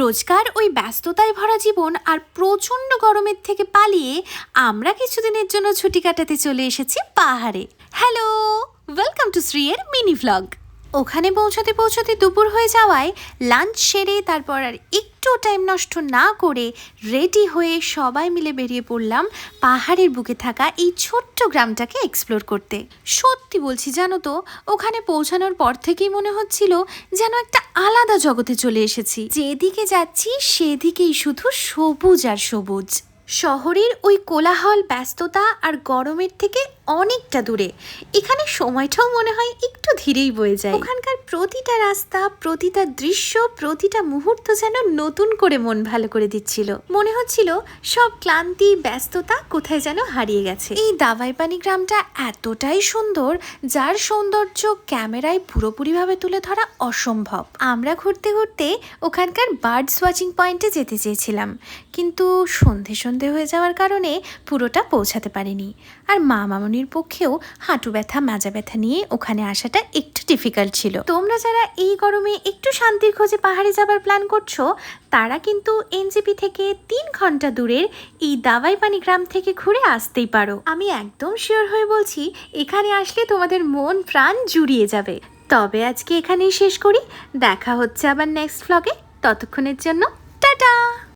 রোজকার ওই ব্যস্ততায় ভরা জীবন আর প্রচণ্ড গরমের থেকে পালিয়ে আমরা কিছুদিনের জন্য ছুটি কাটাতে চলে এসেছি পাহাড়ে। হ্যালো, ওয়েলকাম টু শ্রীয়ের মিনি ভ্লগ। ওখানে পৌঁছাতে পৌঁছাতে দুপুর হয়ে যাওয়ায় লাঞ্চ সেরে তারপর আর একটু টাইম নষ্ট না করে রেডি হয়ে সবাই মিলে বেরিয়ে পড়লাম পাহাড়ের বুকে থাকা এই ছোট্ট গ্রামটাকে এক্সপ্লোর করতে। সত্যি বলছি, জানো তো, ওখানে পৌঁছানোর পর থেকেই মনে হচ্ছিল যেন একটা আলাদা জগতে চলে এসেছি। যেদিকে যাচ্ছি সেদিকেই শুধু সবুজ আর সবুজ। শহরের ওই কোলাহল, ব্যস্ততা আর গরমের থেকে অনেকটা দূরে এখানে সময়টাও মনে হয় একটু ধীরেই বয়ে যায়। ওখানকার প্রতিটা রাস্তা, প্রতিটা দৃশ্য, প্রতিটা মুহূর্ত যেন নতুন করে মন ভালো করে দিচ্ছিল। মনে হচ্ছিল সব ক্লান্তি, ব্যস্ততা কোথায় যেন হারিয়ে গেছে। এই দাওয়াইপানি গ্রামটা এতটাই সুন্দর, যার সৌন্দর্য ক্যামেরায় পুরোপুরিভাবে তুলে ধরা অসম্ভব। আমরা ঘুরতে ঘুরতে ওখানকার বার্ডস ওয়াচিং পয়েন্টে যেতে চেয়েছিলাম, কিন্তু সন্ধে হয়ে যাওয়ার কারণে পুরোটা পৌঁছাতে পারিনি। আর মামনির পক্ষেও হাঁটু ব্যথা, মাজা ব্যথা নিয়ে ওখানে আসাটা একটু ডিফিকাল্ট ছিল। তোমরা যারা এই গরমে একটু শান্তির খোঁজে পাহাড়ে যাবার প্ল্যান করছো, তারা কিন্তু এনজেপি থেকে 3 ঘন্টা দূরের এই দাওয়াইপানি গ্রাম থেকে ঘুরে আসতেই পারো। আমি একদম শিওর হয়ে বলছি, এখানে আসলে তোমাদের মন প্রাণ জুড়িয়ে যাবে। তবে আজকে এখানেই শেষ করি, দেখা হচ্ছে আবার নেক্সট ভ্লগে। ততক্ষণের জন্য টাটা।